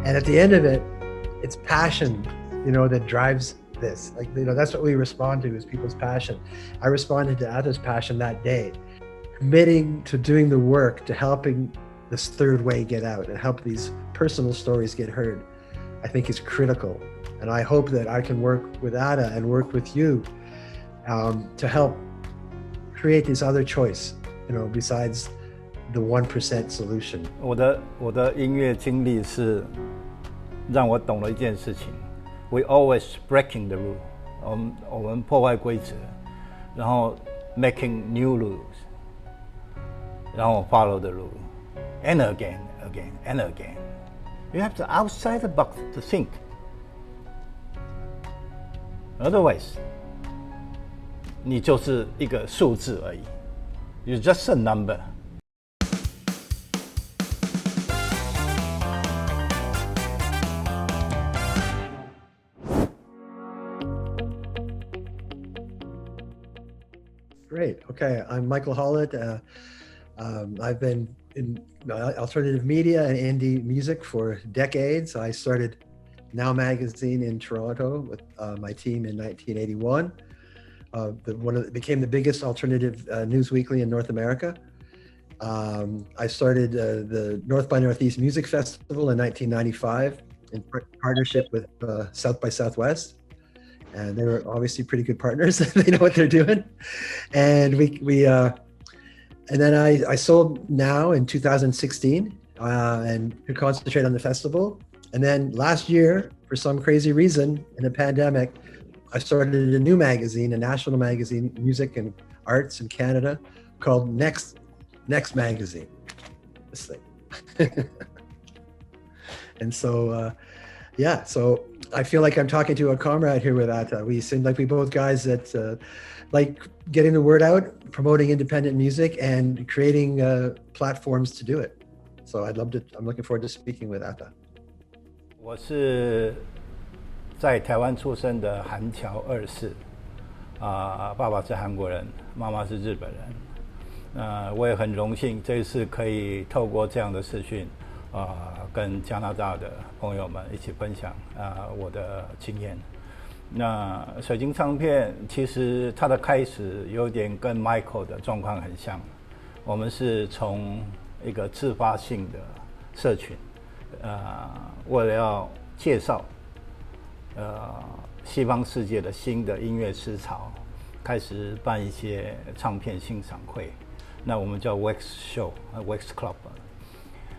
And at the end of it, it's passion, that drives this. Like, that's what we respond to, is people's passion. I responded to Atta's passion that day, committing to doing the work to helping this third way get out and help these personal stories get heard, I think is critical. And I hope that I can work with Atta and work with you to help create this other choice, besides the 1% solution. 我的音乐经历是让我懂了一件事情 ，We always breaking the rule， 我们破坏规则，然后 making new rules， 然后 follow the rule， and again and again. You have to outside the box to think. Otherwise, 你就是一个数字而已 ，You're just a number. Great. Okay, I'm Michael Hollett. I've been in alternative media and indie music for decades. I started Now Magazine in Toronto with my team in 1981. Became the biggest alternative news weekly in North America. I started the North by Northeast Music Festival in 1995 in partnership with South by Southwest. And they were obviously pretty good partners. They know what they're doing. And and then I sold Now in 2016 and to concentrate on the festival. And then last year, for some crazy reason, in a pandemic, I started a new magazine, a national magazine, music and arts in Canada, called Next Magazine. This thing. And so, so I feel like I'm talking to a comrade here with Atta. We seem like we both guys that like getting the word out, promoting independent music, and creating platforms to do it. So I'm looking forward to speaking with Atta. 我是在台湾出生的韩侨二世，爸爸是韩国人，妈妈是日本人。我也很荣幸这一次可以透过这样的视讯，跟加拿大的朋友们一起分享我的经验。那水晶唱片其实它的开始有点跟 Michael 的状况很像，我们是从一个自发性的社群，为了要介绍西方世界的新的音乐思潮，开始办一些唱片欣赏会，那我们叫 Wax Show、Wax Club。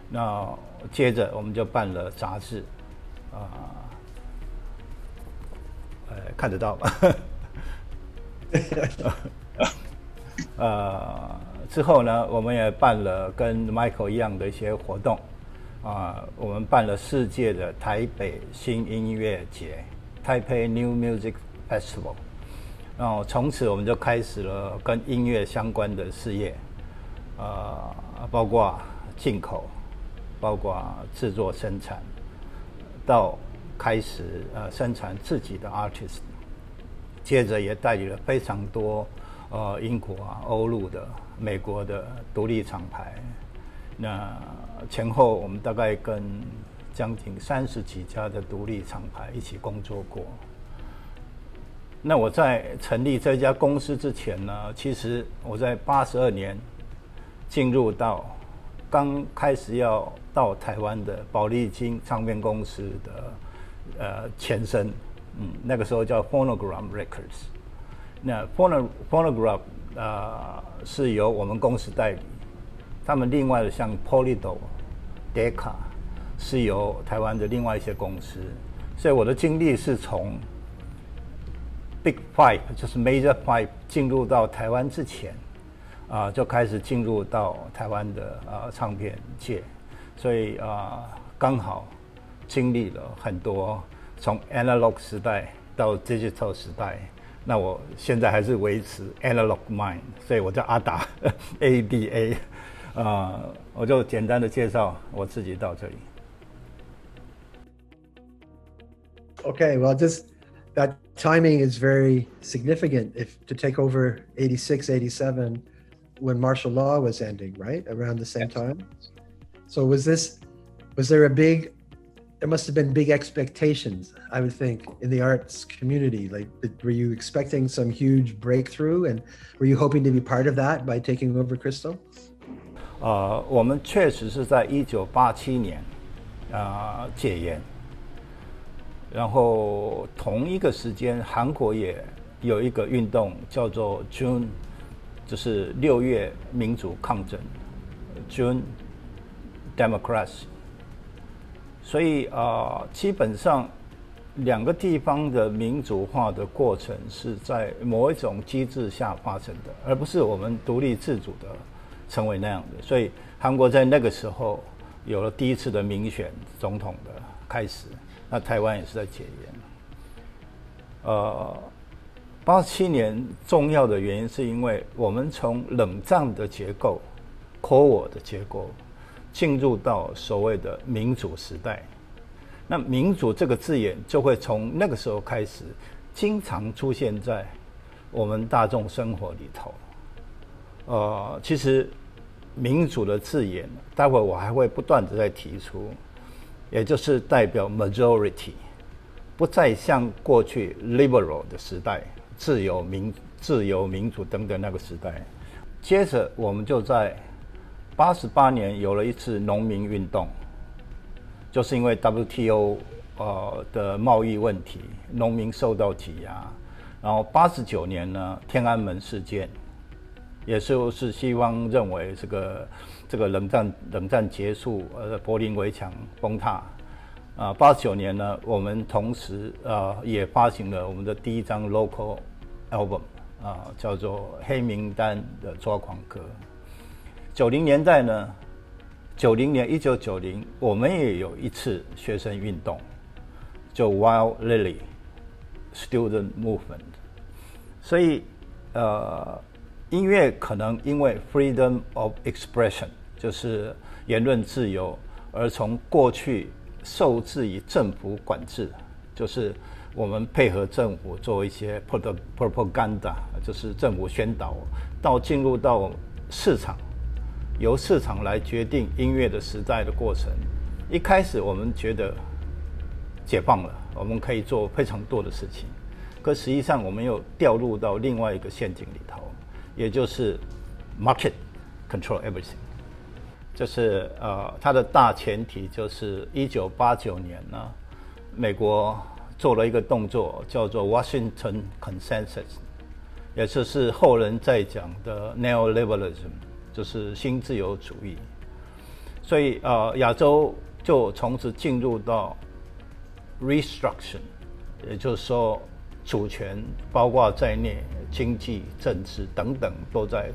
那接着我们就办了杂志，看得到吧？之后呢，我们也办了跟 Michael 一样的一些活动，我们办了世界的台北新音乐节 （Taipei New Music Festival），然后从此我们就开始了跟音乐相关的事业，包括进口，包括制作生产，到开始生产自己的 artist， 接着也代理了非常多英国欧陆的、美国的独立厂牌。那前后我们大概跟将近30几家的独立厂牌一起工作过。那我在成立这家公司之前呢，其实我在82年进入到刚开始要到台湾的宝丽金唱片公司的前身，那个时候叫 Phonogram Records。那 Phonogram 是由我们公司代理，他们另外的像 Polydor、Decca 是由台湾的另外一些公司，所以我的经历是从 Big Five 就是 Major Five 进入到台湾之前，就开始进入到台湾的唱片界，所以刚好经历了很多从 Analog 时代到 Digital 时代。那我现在还是维持 Analog Mind， 所以我叫阿达ADA。我就简单的介绍我自己到这里。Okay, well, that timing is very significant. If to take over 86, 87, when martial law was ending, right around the same time. So was there a big there must have been big expectations, I would think, in the arts community. Like, were you expecting some huge breakthrough, and were you hoping to be part of that by taking over Crystal? 我们确实是在1987年戒严，然后同一个时间，韩国也有一个运动叫做 June， 就是6月民主抗争 June Democracy。所以基本上两个地方的民主化的过程是在某一种机制下发生的，而不是我们独立自主的成为那样的。所以韩国在那个时候有了第一次的民选总统的开始，那台湾也是在戒严。87年重要的原因是因为我们从冷战的结构 Cold War 的结构进入到所谓的民主时代，那民主这个字眼就会从那个时候开始经常出现在我们大众生活里头。其实民主的字眼待会我还会不断的在提出，也就是代表 majority， 不再像过去 liberal 的时代自由民主等等那个时代。接着我们就在88年有了一次农民运动，就是因为 WTO 的贸易问题，农民受到挤压。然后89年呢，天安门事件，也是希望认为这个冷战结束，柏林围墙崩塌。89年呢，我们同时也发行了我们的第一张 local album，叫做《黑名单的抓狂歌》。90年代呢，1990我们也有一次学生运动，就 Wild Lily Student Movement。所以音乐可能因为 freedom of expression， 就是言论自由，而从过去受制于政府管制，就是我们配合政府做一些 propaganda， 就是政府宣导，到进入到市场，由市场来决定音乐的时代的过程。一开始我们觉得解放了，我们可以做非常多的事情，可实际上我们又掉入到另外一个陷阱里头，也就是 market control everything。就是它的大前提就是1989年呢，美国做了一个动作叫做 Washington Consensus， 也就是后人在讲的 neoliberalism， 就是新自由主义。所以亚洲就从此进入到 restructure， 也就是说主权包括在内，经济、政治等等都在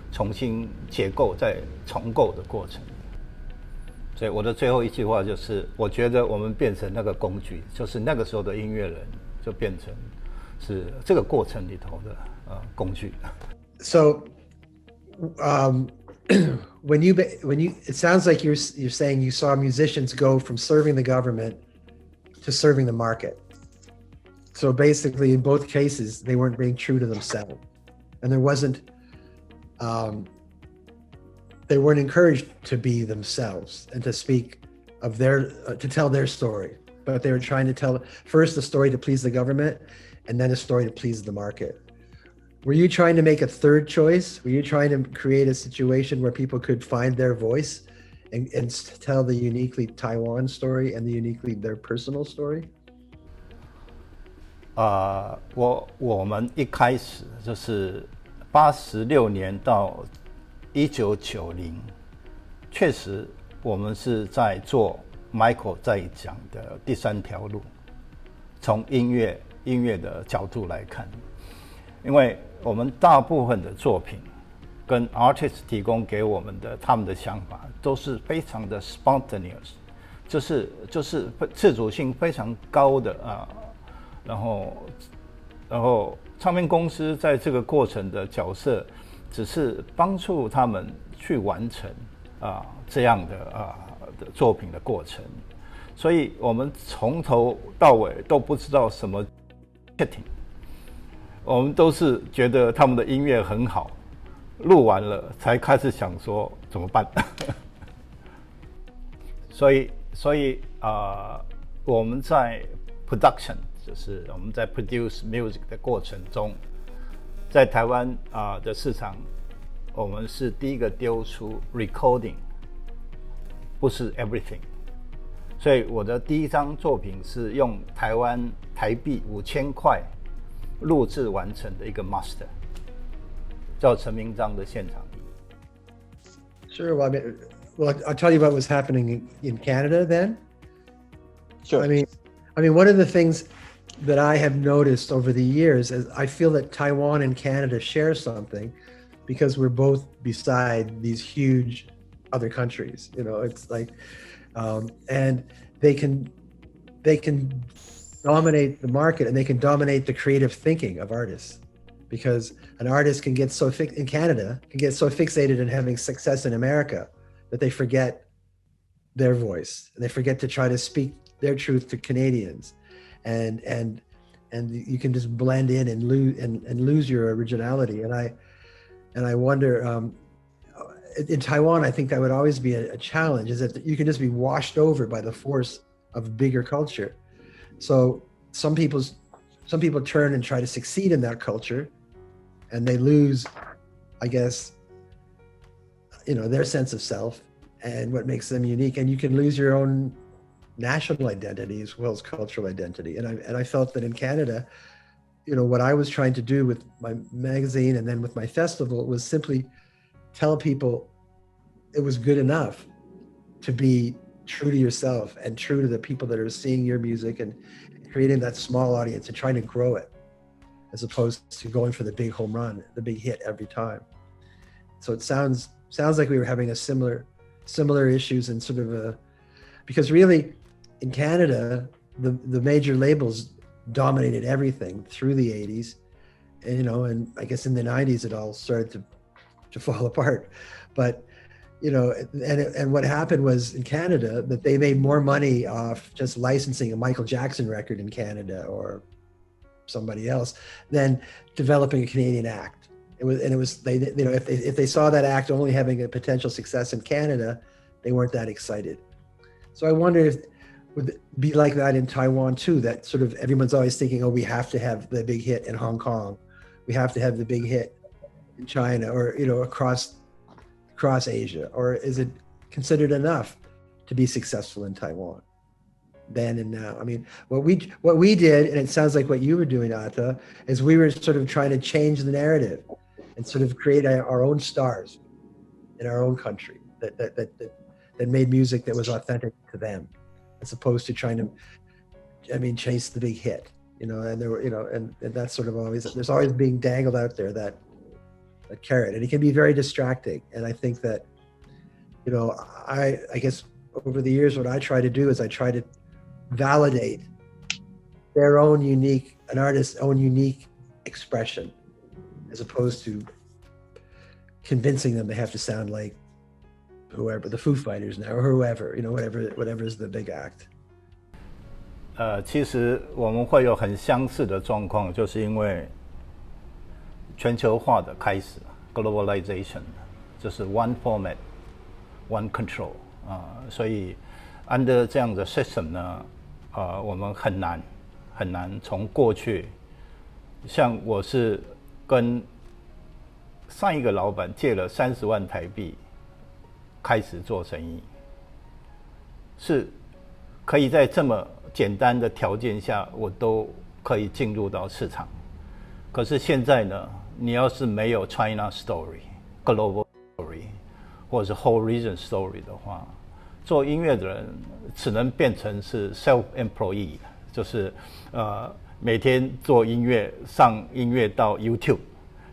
重新结构、在重构的过程。所以我的最后一句话就是，我觉得我们变成那个工具，就是那个时候的音乐人就变成是这个过程里头的工具。So, when you it sounds like you're saying you saw musicians go from serving the government to serving the market. So basically, in both cases, they weren't being true to themselves, and there wasn't. They weren't encouraged to be themselves and to speak of to tell their story, but they were trying to tell first a story to please the government, and then a story to please the market. Were you trying to make a third choice? Were you trying to create a situation where people could find their voice and tell the uniquely Taiwan story and the uniquely their personal story? 我们一开始就是86年到1990，确实我们是在做 Michael 在讲的第三条路，从音乐的角度来看，因为我们大部分的作品跟 artist 提供给我们的他们的想法都是非常的 spontaneous， 就是自主性非常高的然后唱片公司在这个过程的角色只是帮助他们去完成这样的作品的过程，所以我们从头到尾都不知道什么 marketing， 我们都是觉得他们的音乐很好，录完了才开始想说怎么办。所所以我们在 production， 就是我们在 produce music 的过程中，在台湾的市场，我们是第一个丢出 recording， 不是 everything。所以我的第一张作品是用台币5000块录制完成的一个 master， 叫陈明章的现场音。Sure. Well, I'll tell you what was happening in Canada then. Sure. I mean, one of the things that I have noticed over the years is I feel that Taiwan and Canada share something because we're both beside these huge other countries. You know, it's like, and they can dominate the market and they can dominate the creative thinking of artists, because an artist can get so in Canada can get so fixated in having success in America that they forget their voice and they forget to try to speak their truth to Canadians, and you can just blend in and lose your originality. And I wonder, in Taiwan, I think that would always be a challenge, is that you can just be washed over by the force of bigger culture. So some people turn and try to succeed in that culture, and they lose, I guess, their sense of self and what makes them unique. And you can lose your own national identity as well as cultural identity. And I felt that in Canada, what I was trying to do with my magazine and then with my festival was simply tell people it was good enough to be true to yourself and true to the people that are seeing your music, and creating that small audience and trying to grow it, as opposed to going for the big home run, the big hit every time. So it sounds like we were having a similar issues, and sort of because really in Canada, the major labels dominated everything through the 80s, and I guess in the 90s it all started to fall apart. But and what happened was in Canada that they made more money off just licensing a Michael Jackson record in Canada or somebody else than developing a Canadian act. It was they if they saw that act only having a potential success in Canada, they weren't that excited. So I wonder if would it be like that in Taiwan too, that sort of everyone's always thinking, oh, we have to have the big hit in Hong Kong, we have to have the big hit in China, or across Asia, or is it considered enough to be successful in Taiwan then and now? I mean, what we did, and it sounds like what you were doing, Atta, is we were sort of trying to change the narrative and sort of create our own stars in our own country that made music that was authentic to them, as opposed to trying to, chase the big hit, and there were, and that's sort of there's always being dangled out there that carrot, and it can be very distracting. And I think that, I guess over the years, what I try to do is I try to validate an artist's own unique expression, as opposed to convincing them they have to sound like whoever, the Foo Fighters now, or whoever, whatever is the big act. 其实我们会有很相似的状况，就是因为全球化的开始 ，globalization， 就是 one format, one control 所以 under 这样的 system 呢，我们很难从过去，像我是跟上一个老板借了30万台币开始做生意，是可以在这么简单的条件下，我都可以进入到市场。可是现在呢，你要是没有 China story、global story 或者是 whole region story 的话，做音乐的人只能变成是 self-employed， 就是每天做音乐，上音乐到 YouTube，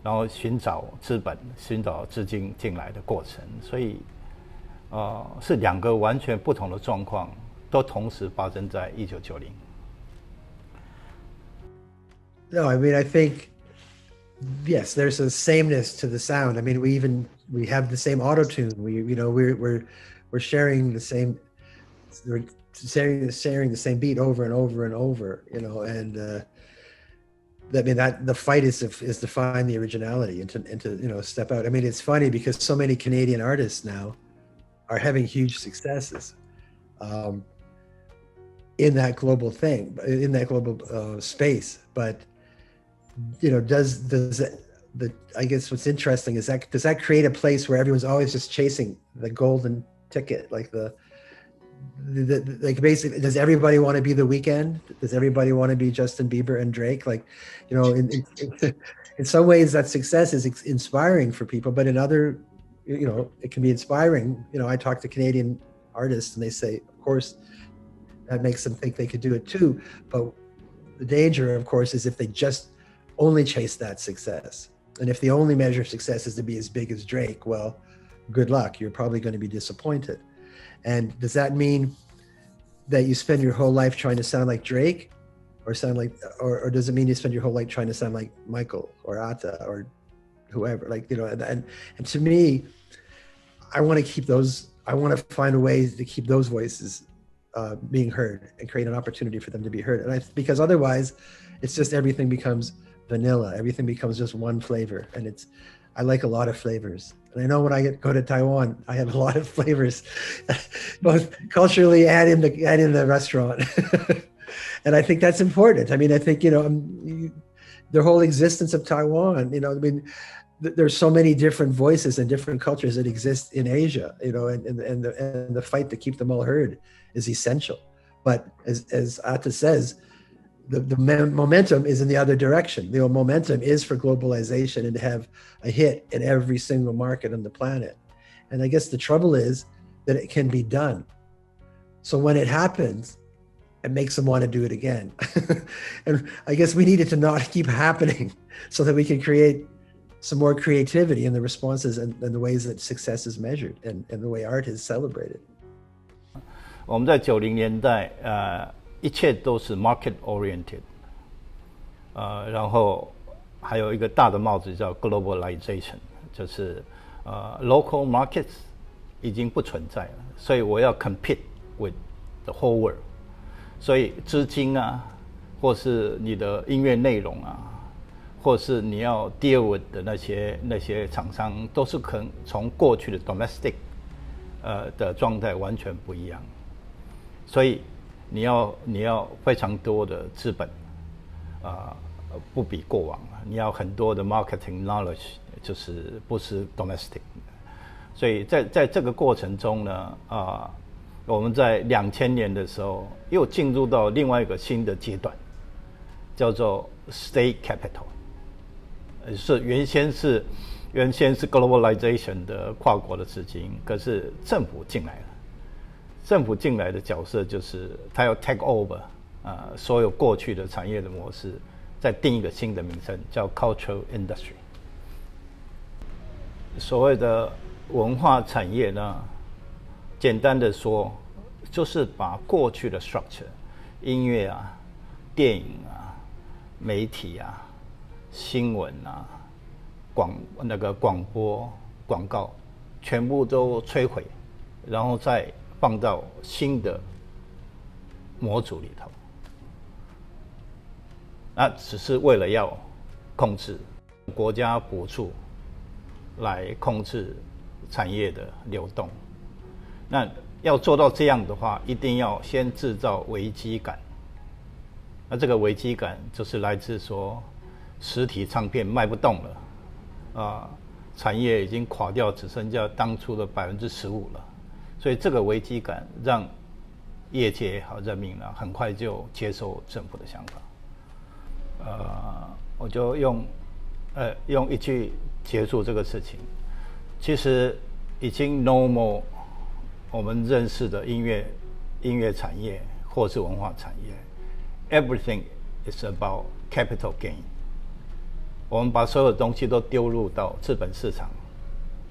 然后寻找资本、寻找资金进来的过程，所以是两个完全不同的状况，都同时发生在1990。No, I think yes, there's a sameness to the sound. We have the same auto tune. We're sharing the same, we're sharing the same beat over and over and over. And that the fight is to find the originality and to step out. It's funny because so many Canadian artists now are having huge successes. in that global thing, in that global space. But does I guess what's interesting is that does that create a place where everyone's always just chasing the golden ticket, like like basically, does everybody want to be The Weeknd? Does everybody want to be Justin Bieber and Drake? Like, in some ways that success is inspiring for people, but in other, it can be inspiring. I talk to Canadian artists and they say, of course, that makes them think they could do it too. But the danger, of course, is if they just only chase that success. And if the only measure of success is to be as big as Drake, well, good luck. You're probably going to be disappointed. And does that mean that you spend your whole life trying to sound like Drake, or does it mean you spend your whole life trying to sound like Michael or Atta or whoever? Like, and to me, I want to find a way to keep those voices being heard and create an opportunity for them to be heard. And because otherwise it's just everything becomes vanilla. Everything becomes just one flavor. And I like a lot of flavors. And I know when I go to Taiwan, I have a lot of flavors, both culturally and in the restaurant. And I think that's important. I mean, I think, the whole existence of Taiwan, there's so many different voices and different cultures that exist in Asia, and the fight to keep them all heard is essential. But as Atta says, the momentum is in the other direction. The momentum is for globalization and to have a hit in every single market on the planet. And I guess the trouble is that it can be done. So when it happens, it makes them want to do it again. And I guess we need it to not keep happening so that we can create some more creativity in the responses and the ways that success is measured and the way art is celebrated. 我们在90年代，一切都是 market oriented， 然后还有一个大的帽子叫 globalization， 就是local markets 已经不存在了，所以我要 compete with the whole world， 所以资金啊，或是你的音乐内容啊，或是你要 deal with 的那些厂商，都是可能从过去的 domestic 的状态完全不一样，所以你要非常多的资本，不比过往，你要很多的 marketing knowledge， 就是不是 domestic， 所以在这个过程中呢，我们在2000年的时候又进入到另外一个新的阶段，叫做 state capital， 是原先是 globalization 的跨国的资金，可是政府进来了。政府进来的角色就是他要 take over 所有过去的产业的模式，再定一个新的名称叫 cultural industry。所谓的文化产业呢，简单的说，就是把过去的 structure， 音乐啊、电影啊、媒体啊、新闻啊、广播、广告，全部都摧毁，然后再放到新的模组里头，那只是为了要控制国家补助来控制产业的流动。那要做到这样的话，一定要先制造危机感。那这个危机感就是来自说，实体唱片卖不动了，产业已经垮掉，只剩下当初的15%了。所以这个危机感让业界也好，人民呢，很快就接受政府的想法。我就用一句结束这个事情。其实已经 normal 我们认识的音乐产业或是文化产业 ，everything is about capital gain。我们把所有的东西都丢入到资本市场，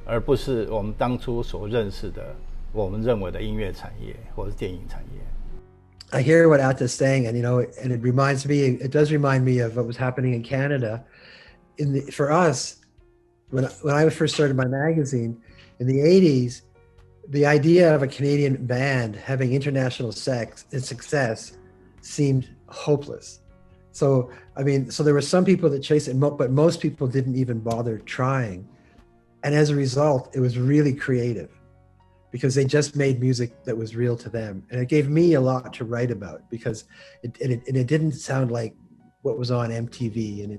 而不是我们当初所认识的。我们认为的音乐产业或是电影产业。I hear what Atta's saying, and it does remind me of what was happening in Canada. For us, when I first started my magazine in the 80s, the idea of a Canadian band having international success seemed hopeless. So there were some people that chased it, but most people didn't even bother trying. And as a result, it was really creative. because they just made music that was real to them. And it gave me a lot to write about because it didn't sound like what was on MTV, and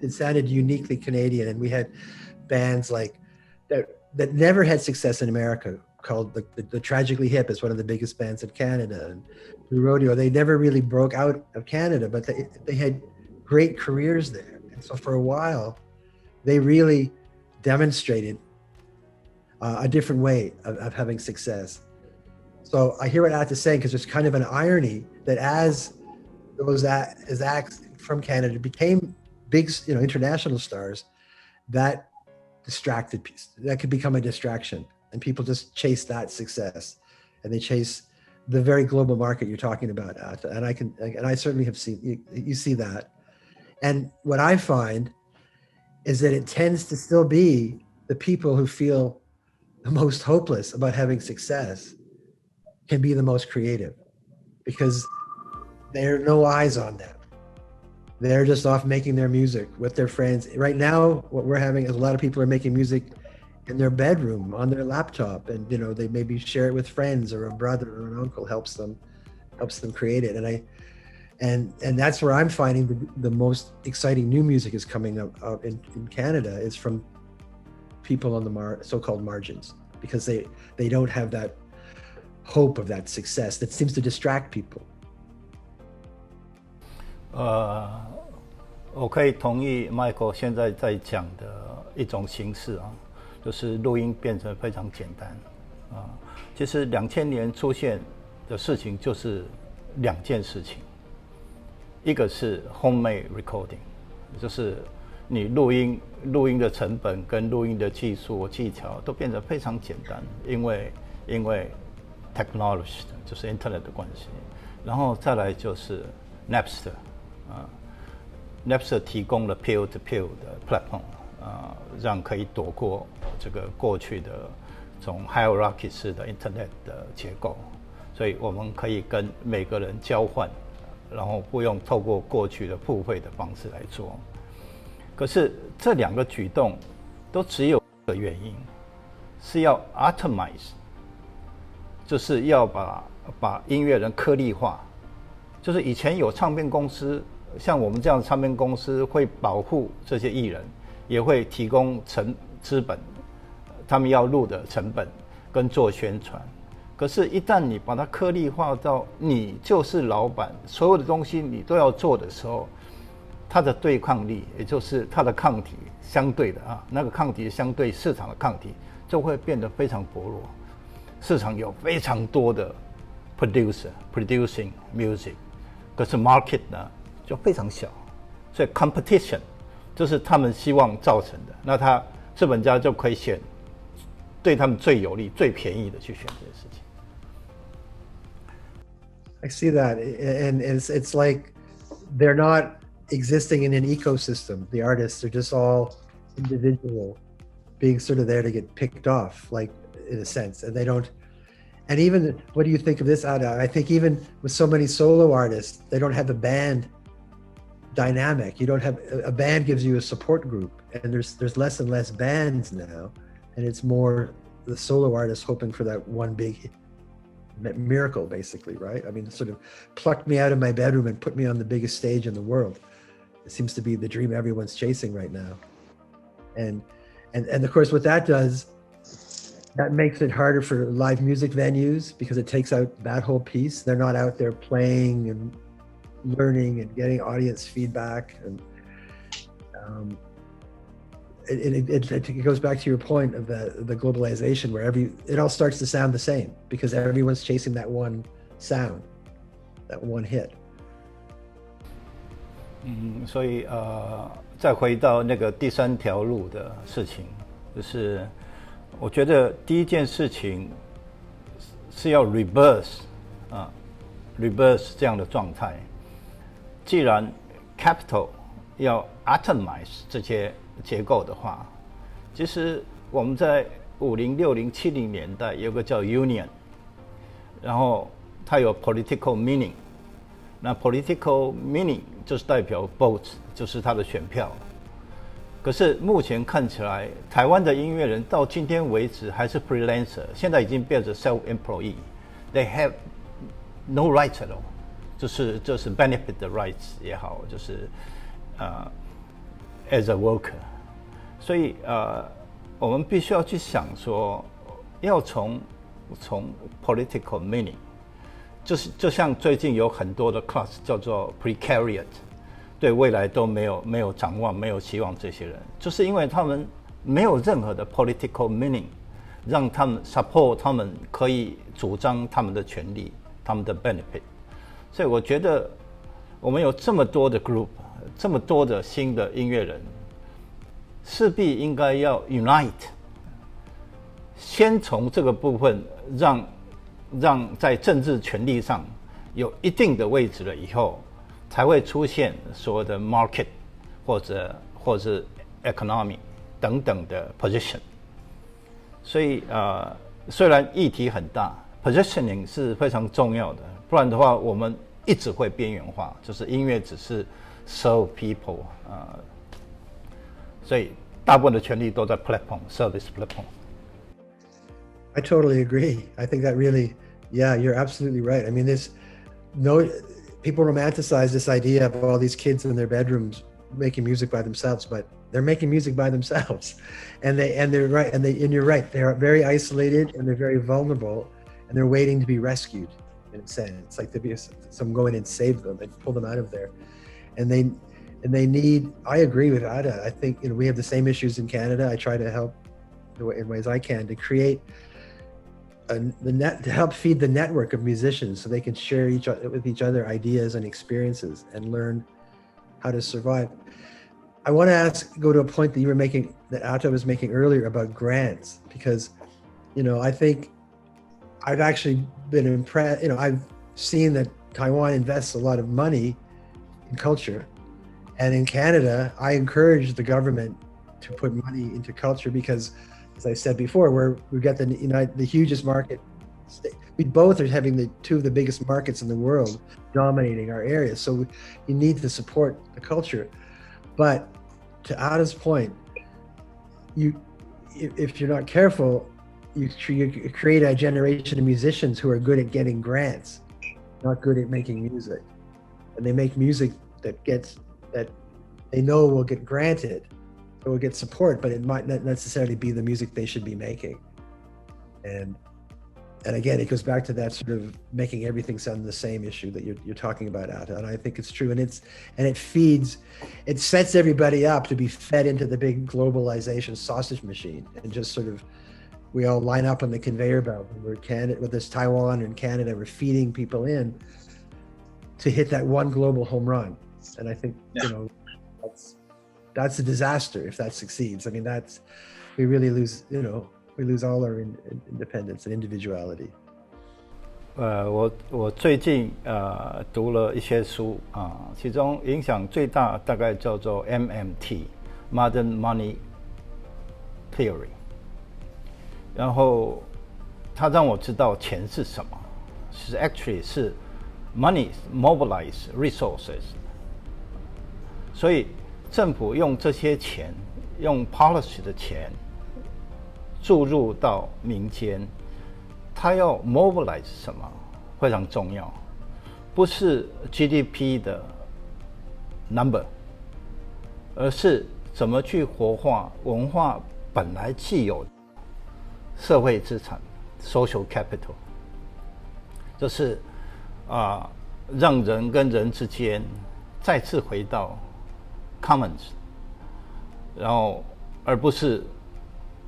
it sounded uniquely Canadian. And we had bands like that never had success in America, called the Tragically Hip. Is one of the biggest bands in Canada. And Blue Rodeo, they never really broke out of Canada, but they had great careers there. And so for a while, they really demonstrated a different way of having success. So I hear what Ath is saying, because there's kind of an irony that as acts from Canada became big, international stars, that could become a distraction, and people just chase that success, and they chase the very global market you're talking about, Ath. And I certainly have seen you see that. And what I find is that it tends to still be the people who feel the most hopeless about having success can be the most creative, because there are no eyes on them. They're just off making their music with their friends. Right now, what we're having is a lot of people are making music in their bedroom on their laptop, and they maybe share it with friends, or a brother or an uncle helps them create it. And that's where I'm finding the most exciting new music is coming up in Canada, is from people on the so-called margins, because they don't have that hope of that success that seems to distract people. 我可以同意 Michael 现在在讲的一种形式啊，就是录音变成非常简单啊。其实2000年出现的事情就是2件事情，一个是 homemade recording， 就是你录音的成本跟录音的技术技巧都变得非常简单，因为 technology 就是 internet 的关系，然后再来就是 Napster 啊。Napster 提供了 peer-to-peer 的 platform， 让可以躲过这个过去的这种 hierarchy 式的 internet 的结构，所以我们可以跟每个人交换，然后不用透过过去的付费的方式来做。可是这2个举动都只有一个原因，是要 atomize， 就是要把音乐人颗粒化，就是以前有唱片公司。像我们这样的唱片公司会保护这些艺人，也会提供资本，他们要录的成本跟做宣传。可是，一旦你把它颗粒化到你就是老板，所有的东西你都要做的时候，它的对抗力，也就是它的抗体相对的那个抗体相对市场的抗体就会变得非常薄弱。市场有非常多的 producing music， 可是 market 呢？就非常小，所以 competition 就是他们希望造成的。那他资本家就可以选对他们最有利、最便宜的去选这些事情。I see that, and it's like they're not existing in an ecosystem. The artists are just all individual, being sort of there to get picked off, like in a sense, and they don't. And even, what do you think of this, Ada? I think even with so many solo artists, they don't have a band dynamic. You don't have a band gives you a support group, and there's less and less bands now, and it's more the solo artists hoping for that one big miracle, basically, right? I mean, it sort of plucked me out of my bedroom and put me on the biggest stage in the world. It seems to be the dream everyone's chasing right now, and of course what that does, that makes it harder for live music venues, because it takes out that whole piece. They're not out there playing and learning and getting audience feedback, and it goes back to your point of the globalization, where it all starts to sound the same, because everyone's chasing that one sound, that one hit. 所以再回到那个第3条路的事情，就是我觉得第一件事情是要 reverse 这样的状态。既然 capital 要 atomize 这些结构的话，其实我们在50、60、70年代有个叫 union， 然后它有 political meaning， 那 political meaning 就是代表 vote， 就是它的选票。可是目前看起来，台湾的音乐人到今天为止还是 freelancer， 现在已经变成 self-employee，they have no rights at all， 就是 benefit 的 rights 也好，就是as a worker， 所以我们必须要去想说，要从 political meaning， 就像最近有很多的 class 叫做 precariat。对未来都没有展望，没有希望，这些人就是因为他们没有任何的 political meaning， 让他们 support 他们可以主张他们的权利，他们的 benefit。所以我觉得我们有这么多的 group， 这么多的新的音乐人，势必应该要 unite， 先从这个部分让在政治权利上有一定的位置了以后。才会出现所谓的 market 或者是 economy 等等的 position， 所以虽然议题很大 ，positioning 是非常重要的，不然的话我们一直会边缘化，就是音乐只是 serve people 所以大部分的权利都在 platform service platform。 I totally agree. I think that really, yeah, you're absolutely right. I mean, there's people romanticize this idea of all these kids in their bedrooms making music by themselves, but they're making music by themselves, and they're right, and you're right, they're very isolated and they're very vulnerable, and they're waiting to be rescued in a sense, like to be someone go in and save them and pull them out of there, and they need. I agree with Ada. I think we have the same issues in Canada. I try to help in ways I can to create to help feed the network of musicians so they can share with each other ideas and experiences and learn how to survive. I want to go to a point that Ato was making earlier about grants, because, I think I've actually been impressed. I've seen that Taiwan invests a lot of money in culture, and in Canada, I encourage the government to put money into culture because, as I said before, we've got the hugest market. We both are having two of the biggest markets in the world dominating our area. So you need to support the culture. But to Ada's point, if you're not careful, you create a generation of musicians who are good at getting grants, not good at making music. And they make music that they know will get granted. It will get support, but it might not necessarily be the music they should be making. And again, it goes back to that sort of making everything sound the same issue that you're talking about, Atta. And I think it's true. And it sets everybody up to be fed into the big globalization sausage machine, and just sort of, we all line up on the conveyor belt. With this Taiwan and Canada, we're feeding people in to hit that one global home run. And I think, that's a disaster if that succeeds. I mean, we really lose, we lose all our independence and individuality. 我最近读了一些书其中影响最大大概叫做 MMT Modern Money Theory， 然后它让我知道钱是什么，是 actually 是 money mobilize resources， 所以政府用这些钱，用 policy 的钱注入到民间，它要 mobilize 什么非常重要，不是 GDP 的 number， 而是怎么去活化文化本来既有的社会资产 social capital， 就是让人跟人之间再次回到commons， 然后而不是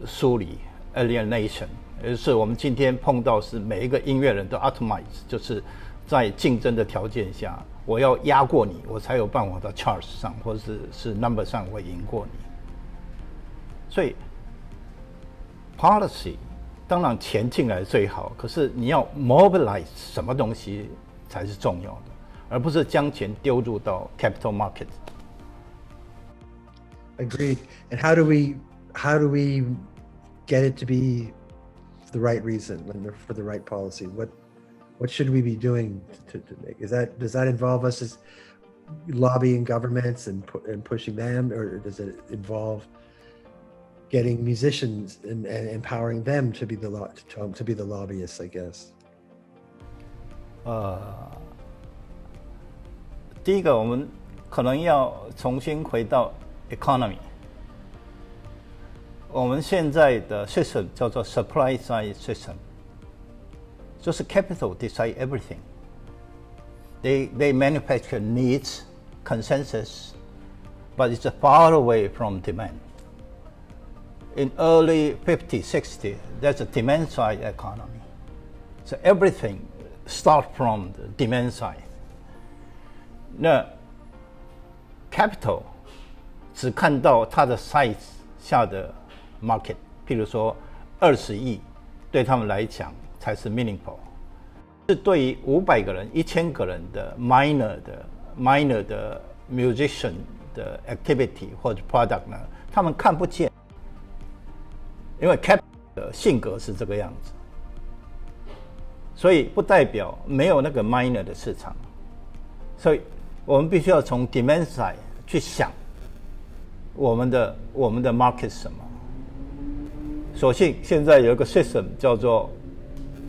疏离 alienation， 也就是我们今天碰到是每一个音乐人都 atomize， 就是在竞争的条件下，我要压过你，我才有办法到 charts 上或者是 number 上我赢过你。所以 policy 当然钱进来最好，可是你要 mobilize 什么东西才是重要的，而不是将钱丢入到 capital market。Agreed. And how do we get it to be the right reason and for the right policy? What should we be doing to make? Does that involve us as lobbying governments and pushing them, or does it involve getting musicians and empowering them to be the lobbyists, I guess? 第一个我们可能要重新回到 economy。我们现在的 system 叫做 supply side system， 就是 capital decide everything. They manufacture needs, consensus, but it's far away from demand. In early 50s, 60s, there's a demand side economy. So everything starts from the demand side. 那 capital 只看到它的 size 下的 market， 譬如说20亿，对他们来讲才是 meaningful。是对于500个人、1000个人的 minor 的 musician 的 activity 或者 product 呢，他们看不见，因为 capital 的性格是这个样子，所以不代表没有那个 minor 的市场。所以我们必须要从 demand side 去想我们的 market 是什么。所幸现在有一个 system 叫做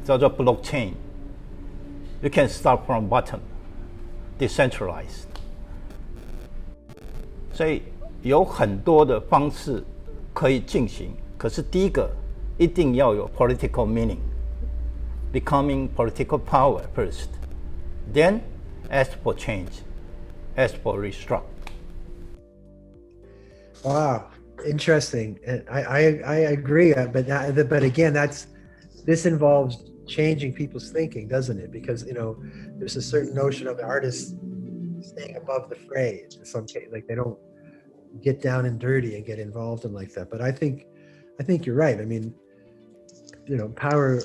blockchain。You can start from bottom, decentralized. 所以有很多的方式可以进行，可是第一个一定要有 political meaning, becoming political power first, then ask for change, ask for restructure. Wow, interesting. And I agree, but again, this involves changing people's thinking, doesn't it? Because there's a certain notion of the artist staying above the fray in some case, like they don't get down and dirty and get involved in like that. But I think you're right. I mean, power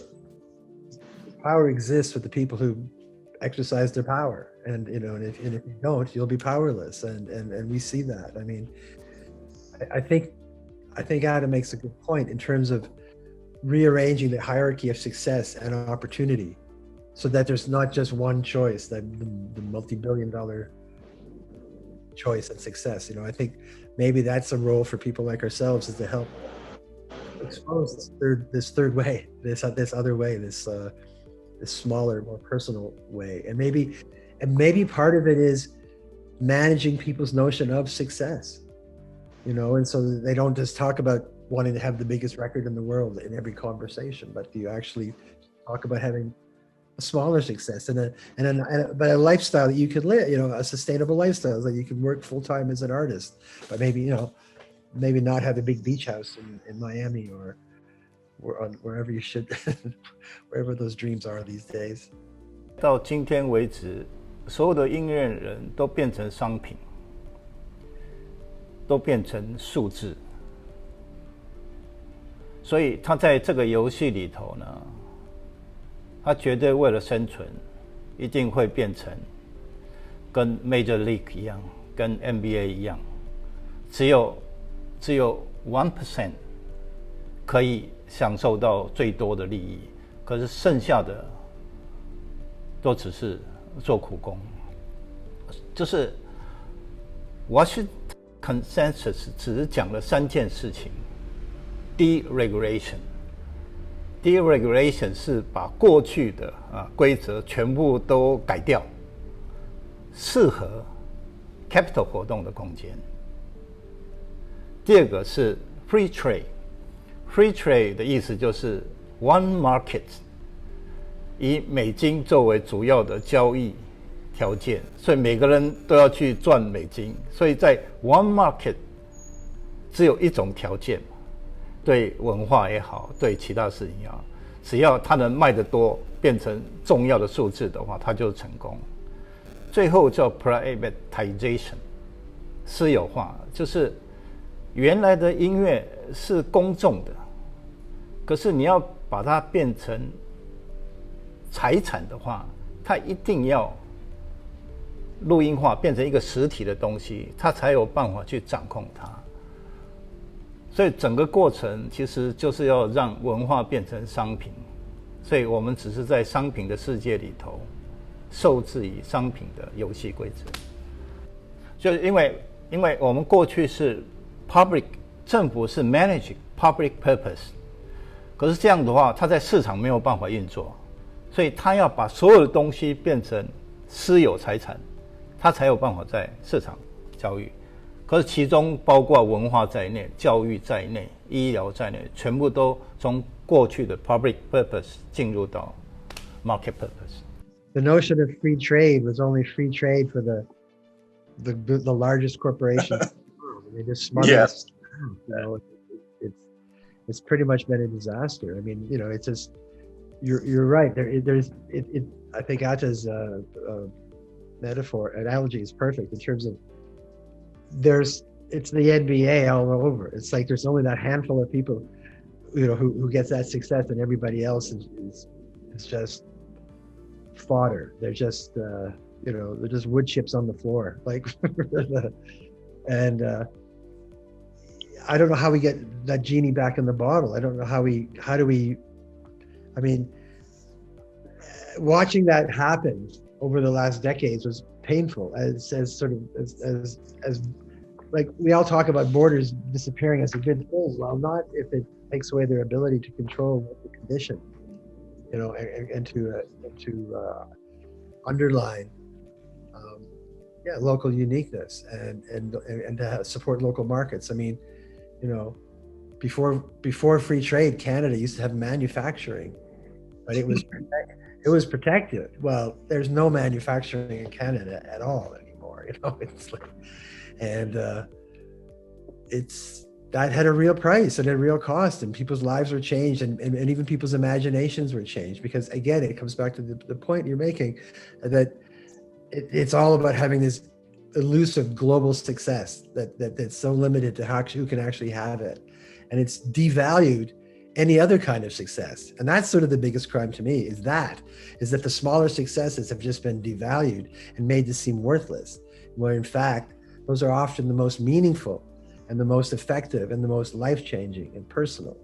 exists with the people who exercise their power, and if you don't, you'll be powerless, and we see that. I mean, I think Adam makes a good point in terms of rearranging the hierarchy of success and opportunity so that there's not just one choice, that the multi-billion-dollar choice and success. I think maybe that's a role for people like ourselves, is to help expose this third way, this other way, this smaller, more personal way. And maybe part of it is managing people's notion of success, and so that they don't just talk about wanting to have the biggest record in the world in every conversation, but you actually talk about having a smaller success but a lifestyle that you could live, a sustainable lifestyle that you can work full time as an artist, but maybe not have a big beach house in Miami or wherever you should, wherever those dreams are these days. 到今天为止，所有的音乐人都变成商品，都变成数字。所以他在这个游戏里头呢，他绝对为了生存，一定会变成跟 Major League 一样，跟 NBA 一样，只有 1% 可以享受到最多的利益，可是剩下的都只是做苦工。就是 Washington Consensus 只是讲了3件事情。Deregulation 是把过去的规则全部都改掉，适合 capital 活动的空间。第二个是 free trade。free trade 的意思就是 one market， 以美金作为主要的交易条件，所以每个人都要去赚美金，所以在 one market 只有一种条件。对文化也好，对其他事情也好，只要它能卖得多，变成重要的数字的话，它就成功。最后叫 privatization， 私有化，就是原来的音乐是公众的，可是你要把它变成财产的话，它一定要录音化，变成一个实体的东西，它才有办法去掌控它。所以整个过程其实就是要让文化变成商品，所以我们只是在商品的世界里头受制于商品的游戏规则。就是因为我们过去是 public 政府是 manage public purpose， 可是这样的话，它在市场没有办法运作，所以它要把所有的东西变成私有财产，它才有办法在市场交易。可是其中包括文化在内、教育在内、医疗在内，全部都从过去的 public purpose 进入到 market purpose. The notion of free trade was only free trade for the largest corporations. They just smuggled Yes. it. It's pretty much been a disaster. I mean, it's just you're right. I think Atta's metaphor analogy is perfect in terms of it's the NBA all over. It's like there's only that handful of people, who gets that success, and everybody else is just fodder. They're just they're just wood chips on the floor, like. And I don't know how we get that genie back in the bottle. I don't know how do we. I mean, watching that happen over the last decades was painful. As like we all talk about borders disappearing as a good thing. Well, not if it takes away their ability to control the condition, and to underline, local uniqueness and to support local markets. I mean, before free trade, Canada used to have manufacturing, but it was protected. Well, there's no manufacturing in Canada at all anymore. It's like, and that had a real price and a real cost, and people's lives were changed, and even people's imaginations were changed, because again, it comes back to the point you're making, that it's all about having this elusive global success that's so limited to who can actually have it, and it's devalued any other kind of success. And that's sort of the biggest crime to me, is that the smaller successes have just been devalued and made to seem worthless, where in fact those are often the most meaningful and the most effective and the most life-changing and personal,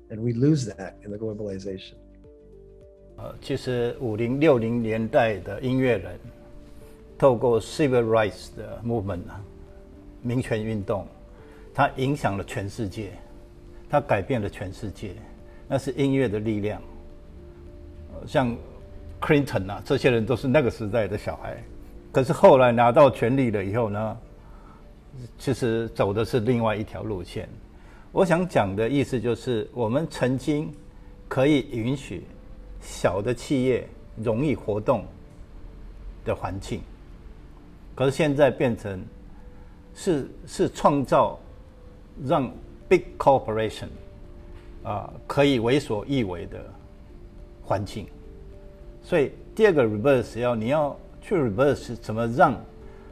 and we lose that in the globalization. 其实50、60年代的音乐人，透过 Civil Rights 的 movement 民权运动，它影响了全世界，它改变了全世界，那是音乐的力量。像 Clinton 这些人都是那个时代的小孩，可是后来拿到权力了以后呢，其实走的是另外一条路线。我想讲的意思就是，我们曾经可以允许小的企业容易活动的环境，可是现在变成是创造让 big corporation 可以为所欲为的环境。所以第二个 reverse 你要去 reverse 怎么让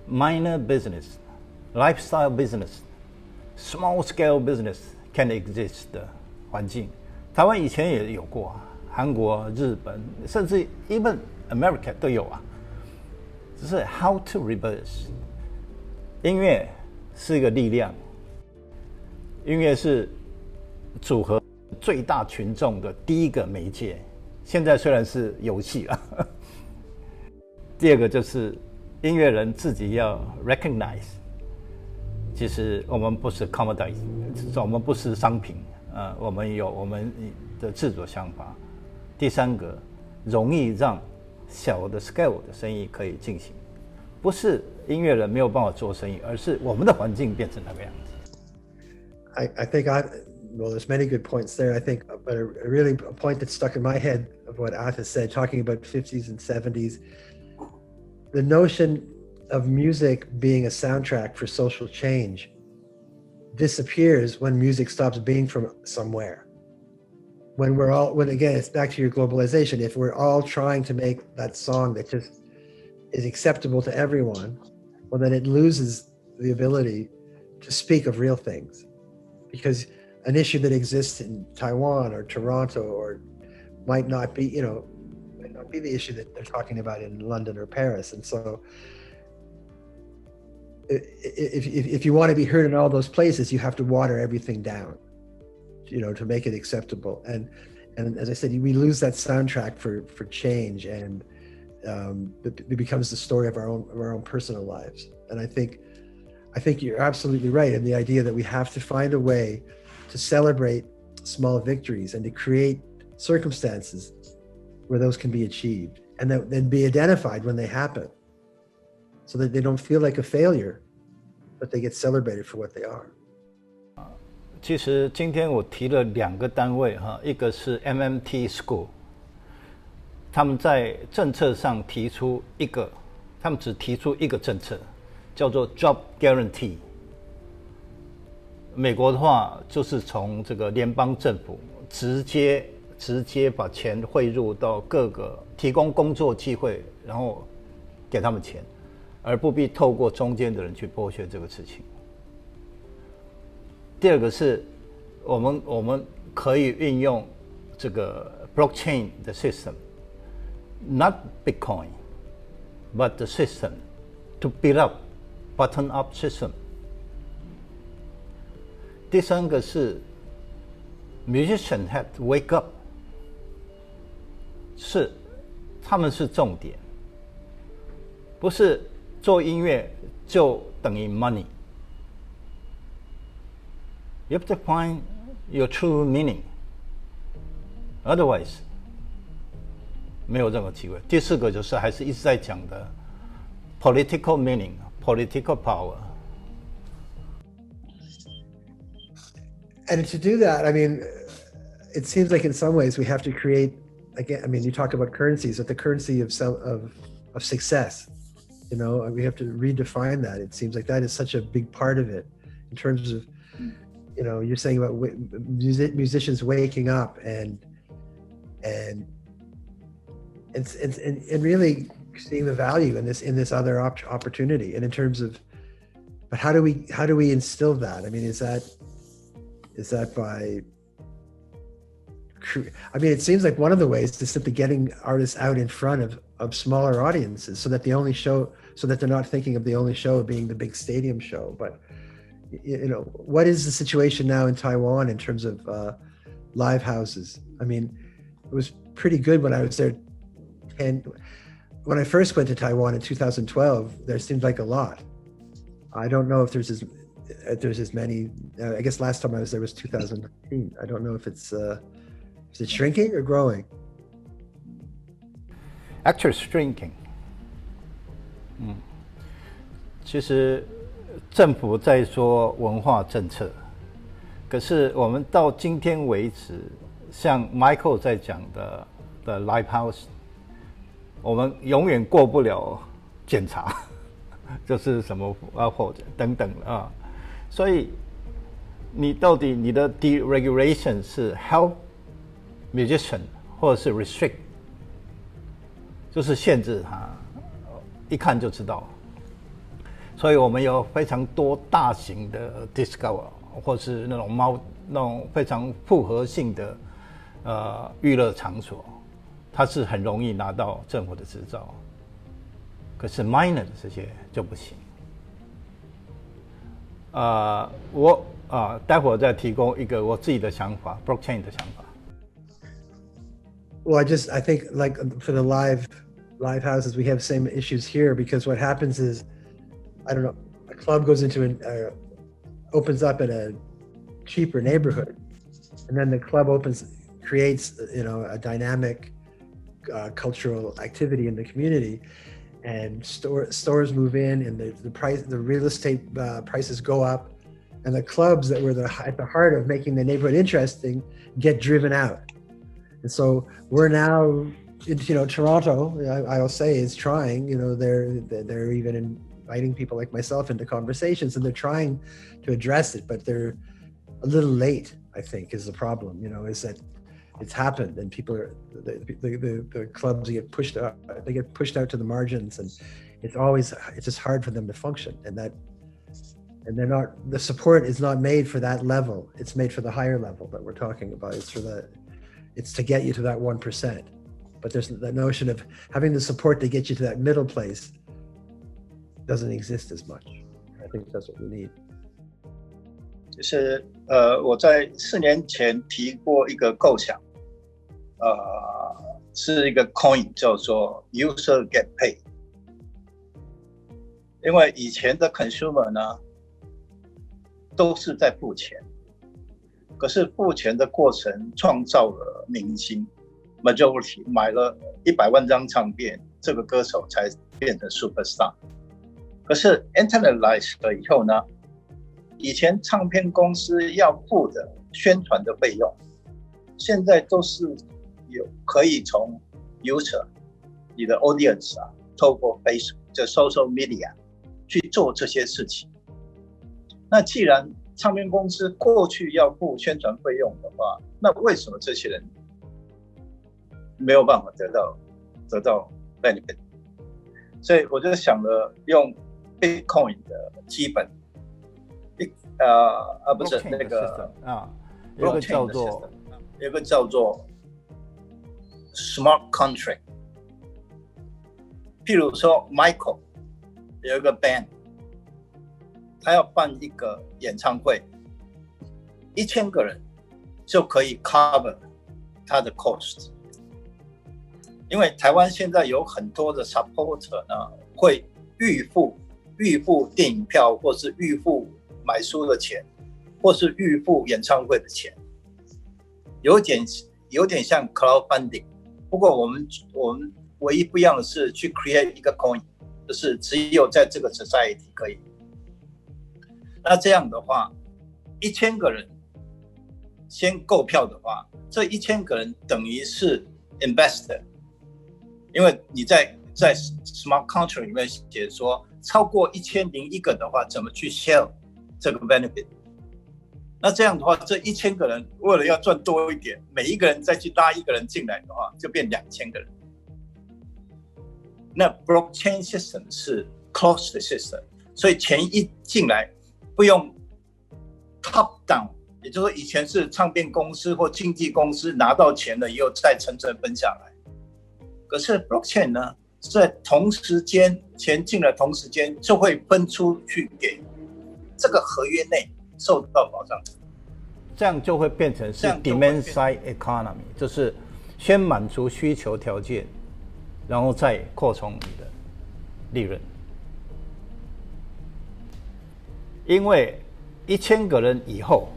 minor business、lifestyle business、small scale business can exist 的环境。台湾以前也有过，韩国、日本，甚至 even America 都有啊。只是 how to reverse。音乐是一个力量，音乐是组合最大群众的第一个媒介。现在虽然是游戏了，第二个就是音乐人自己要 recognize， 其实我们不是 commodity， 我们不是商品，我们有我们的自主想法。第三个，容易让小的 scale 的生意可以进行，不是音乐人没有办法做生意，而是我们的环境变成那个样子。I think there's many good points there. I think, but a point that stuck in my head of what Atta said, talking about 50s and 70s, the notion of music being a soundtrack for social change disappears when music stops being from somewhere. When again, it's back to your globalization. If we're all trying to make that song that just is acceptable to everyone, well, then it loses the ability to speak of real things, because an issue that exists in Taiwan or Toronto or might not be the issue that they're talking about in London or Paris. And so if you want to be heard in all those places, you have to water everything down, to make it acceptable. And as I said, we lose that soundtrack for change, and it becomes the story of our own personal lives. And I think I think you're absolutely right in the idea that we have to find a way to celebrate small victories and to create circumstances where those can be achieved and that then be identified when they happen so that they don't feel like a failure, but they get celebrated for what they are. 其实今天我提了2个单位哈，一个是 MMT School， 他们在政策上提出一个，他们只提出一个政策，叫做 Job Guarantee。美国的话就是从这个联邦政府直接把钱汇入到各个提供工作机会，然后给他们钱，而不必透过中间的人去剥削这个事情。第二个是我们可以运用这个 blockchain 的 system，not Bitcoin, but the system to build up bottom up system。第三个是 musician have to wake up， 是他们是重点，不是做音乐就等于 money。You have to find your true meaning. Otherwise, 没有任何机会。第四个就是还是一直在讲的 political meaning, political power. And to do that, I mean, it seems like in some ways we have to create, again, I mean, you talk about currencies, but the currency of success, you know, we have to redefine that. It seems like that is such a big part of it in terms of, you know, you're saying about musicians waking up and really seeing the value in this other opportunity. And in terms of, but how do we instill that? I mean, is that by, I mean, it seems like one of the ways is simply getting artists out in front of smaller audiences so that they're not thinking of the only show being the big stadium show. But you know, what is the situation now in Taiwan in terms of live houses? I mean, it was pretty good when I was there. And when I first went to Taiwan in 2012, there seemed like a lot. I don't know if there's as many. I guess last time I was there was 2019. I don't know if is it shrinking or growing? Actually shrinking. 其实政府在说文化政策，可是我们到今天为止，像 Michael 在讲的 Live House， 我们永远过不了检查，就是什么或者等等啊，所以你到底你的 deregulation 是 help musician 或者是 restrict， 就是限制它，一看就知道。所以我们有非常多大型的 disco 或是那种非常复合性的娱乐场所，它是很容易拿到政府的执照，可是 minor 的这些就不行。我待会儿再提供一个我自己的想法 ，blockchain 的想法。Well, I think like for the live houses, we have the same issues here because what happens is, I don't know, a club goes into opens up in a cheaper neighborhood, and then the club creates, you know, a dynamic cultural activity in the community, and stores move in, and the real estate prices go up, and the clubs that were at the heart of making the neighborhood interesting get driven out. And so we're now, you know, Toronto, I'll say, is trying, you know, they're even inviting people like myself into conversations, and they're trying to address it, but they're a little late, I think, is the problem, you know, is that it's happened and people are, the clubs get pushed out, to the margins, and it's just hard for them to function, and the support is not made for that level. It's made for the higher level that we're talking about. It's to get you to that 1%. But there's the notion of having the support to get you to that middle place doesn't exist as much. I think that's what we need. 就是我在4年前提过一个构想，是一个 coin 叫做 user get paid。因为以前的 consumer 呢，都是在付钱，可是付钱的过程创造了明星 ，majority 买了100万张唱片，这个歌手才变成 superstar。可是 internalize 了以后呢，以前唱片公司要付的宣传的费用，现在都是可以从 user 你的 audience 透过 Facebook 这 social media 去做这些事情。那既然唱片公司过去要付宣传费用的话，那为什么这些人没有办法得到 benefit？ 所以我就想了用 Bitcoin 的基本，不是那个有个叫做 Smart Contract。譬如说 Michael 有一个 band， 他要办一个演唱会，1000个人就可以 cover 他的 cost。因为台湾现在有很多的 supporter 呢，会预付电影票，或是预付买书的钱，或是预付演唱会的钱，有点像 crowdfunding。不过我们唯一不一样的是去 create 一个 coin， 就是只有在这个 society 可以。那这样的话，1000个人先购票的话，这1000个人等于是 investor。因为你在 smart contract 里面写说，超过1001个的话，怎么去 share 这个 benefit？ 那这样的话，这1000个人为了要赚多一点，每一个人再去拉一个人进来的话，就变2000个人。那 blockchain system 是 closed system， 所以钱一进来不用 top down， 也就是说以前是唱片公司或经纪公司拿到钱了以后再层层分下来。可是 blockchain 呢，是在同时间钱进来，同时间就会分出去给这个合约内受到保障，这样就会变成是 demand side economy， 就是先满足需求条件，然后再扩充你的利润。因为1000个人以后，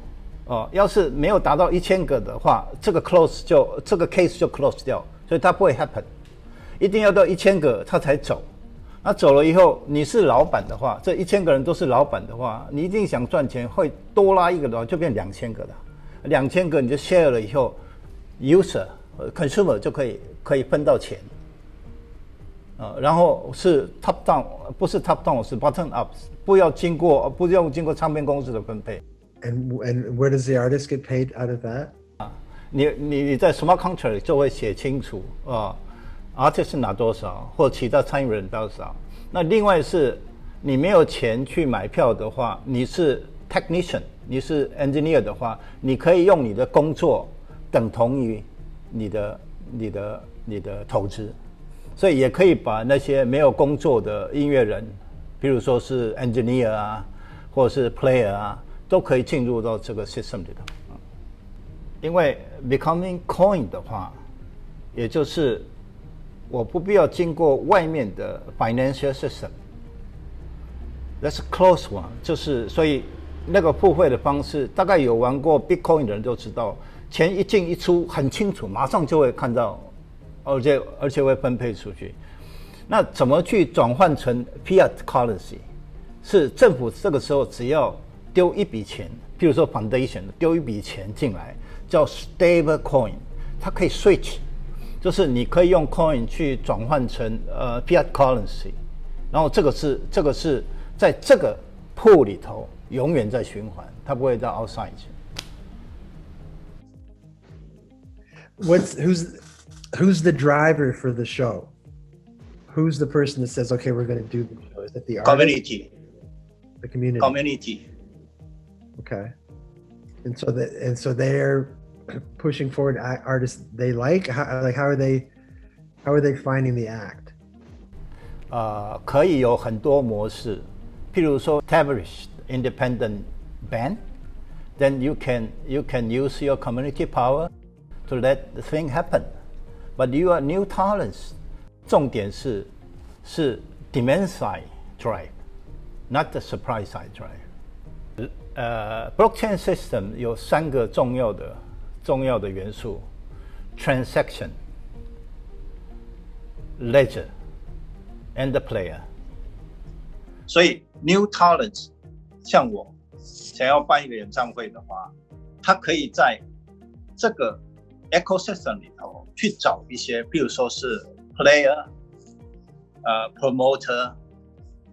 要是没有达到1000个的话，这个 case 就 close 掉，所以它不会 happen。一定要到1000个他才走，那走了以后，你是老板的话，这1000个人都是老板的话，你一定想赚钱，会多拉一个的话就变2000个了，2000个你就 share 了以后 ，user consumer 就可以分到钱，然后是 top down， 不是 top down， 是 bottom up， 不要经过唱片公司的分配。And where does the artist get paid out of that？ 你在 smart contract 就会写清楚artist 拿多少，或其他参与人多少。那另外是，你没有钱去买票的话，你是 technician， 你是 engineer 的话，你可以用你的工作等同于你的投资，所以也可以把那些没有工作的音乐人，比如说是 engineer 啊，或者是 player 啊，都可以进入到这个 system 里头。因为 becoming coin 的话，也就是我不必要经过外面的 financial system。That's a close one， 就是所以那个付费的方式，大概有玩过 Bitcoin 的人都知道，钱一进一出很清楚，马上就会看到，而且会分配出去。那怎么去转换成 fiat currency？ 是政府这个时候只要丢一笔钱，譬如说 foundation 丢一笔钱进来，叫 stable coin， 它可以 switch。就是你可以用 coin 去转换成fiat currency， 然后这个是在这个 pool 里头永远在循环，它不会到 outside 去。Who's the driver for the show? Who's the person that says, okay, we're going to do the show? Is it the artist? Community. The community. Community. Okay. And so they're pushing forward artists they like. How are they finding the act? 可以有很多模式，譬如说 established independent band, then you can use your community power to let the thing happen. But you are new talents. 重点是 demand side drive, not the supply side drive. blockchain system 有3个重要的元素 ：transaction, ledger, and the player。所以 new talents 像我想要办一个演唱会的话，他可以在这个 ecosystem 里头去找一些，比如说是 player、promoter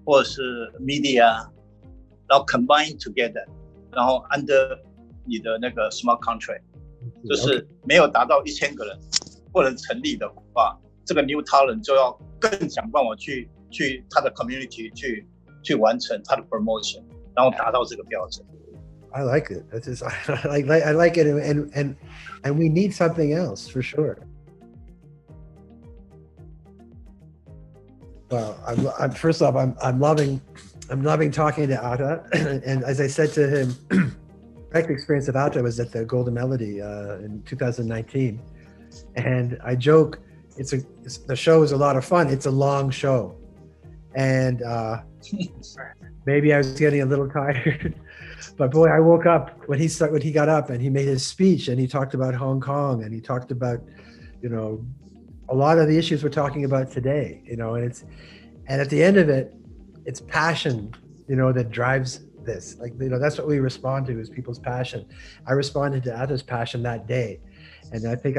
或者是 media， 然后 combine together， 然后 under 你的那个 smart contract， 就是没有达到1000个人不能成立的话，这个 new talent 就要更想办法去他的 community 去完成他的 promotion， 然后达到这个标准。I like it. That's just, I like it, and we need something else for sure. Well, I'm first off, I'm loving talking to Atta, and as I said to him, direct experience of Atta was at the Golden Melody in 2019, and I joke the show is a lot of fun. It's a long show, and maybe I was getting a little tired. But boy, I woke up when he got up and he made his speech and he talked about Hong Kong and he talked about, a lot of the issues we're talking about today, and at the end of it, it's passion, that drives this. Like, that's what we respond to is people's passion. I responded to Atta's passion that day. And I think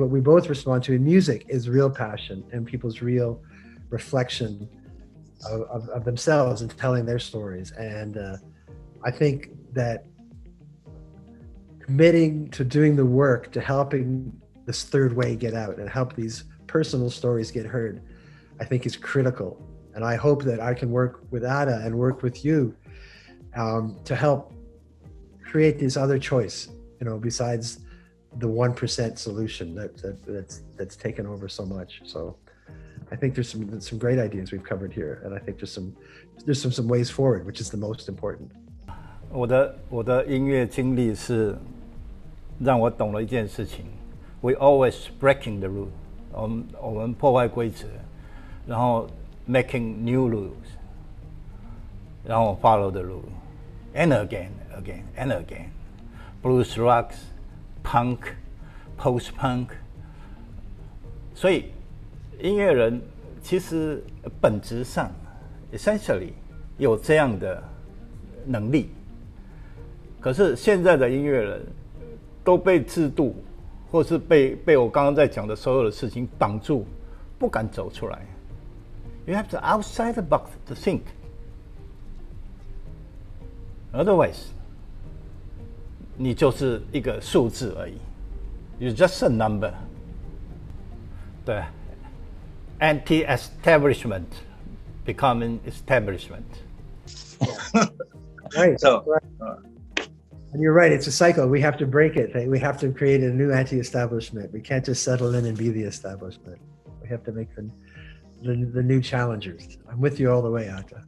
what we both respond to in music is real passion and people's real reflection of themselves and telling their stories. And I think that committing to doing the work to helping this third way get out and help these personal stories get heard, I think is critical. And I hope that I can work with Atta and work with you to help create this other choice, besides the 1% solution that's taken over so much. So I think there's some great ideas we've covered here, and I think there's some ways forward, which is the most important. 我的音乐经历是让我懂了一件事情 ：We always breaking the rule， 我们破坏规则，然后 making new rules， 然后 follow the rule and again and again. Blues rocks, punk, post punk。所以音乐人其实本质上 essentially 有这样的能力。可是现在的音乐人都被制度，或是被我刚刚在讲的所有的事情绑住，不敢走出来。You have to outside the box to think. Otherwise, 你就是一个数字而已。You're just a number. 对 ，anti-establishment becoming establishment. Right. So. And you're right, it's a cycle. We have to break it. We have to create a new anti-establishment. We can't just settle in and be the establishment. We have to make the new challengers. I'm with you all the way, Atta.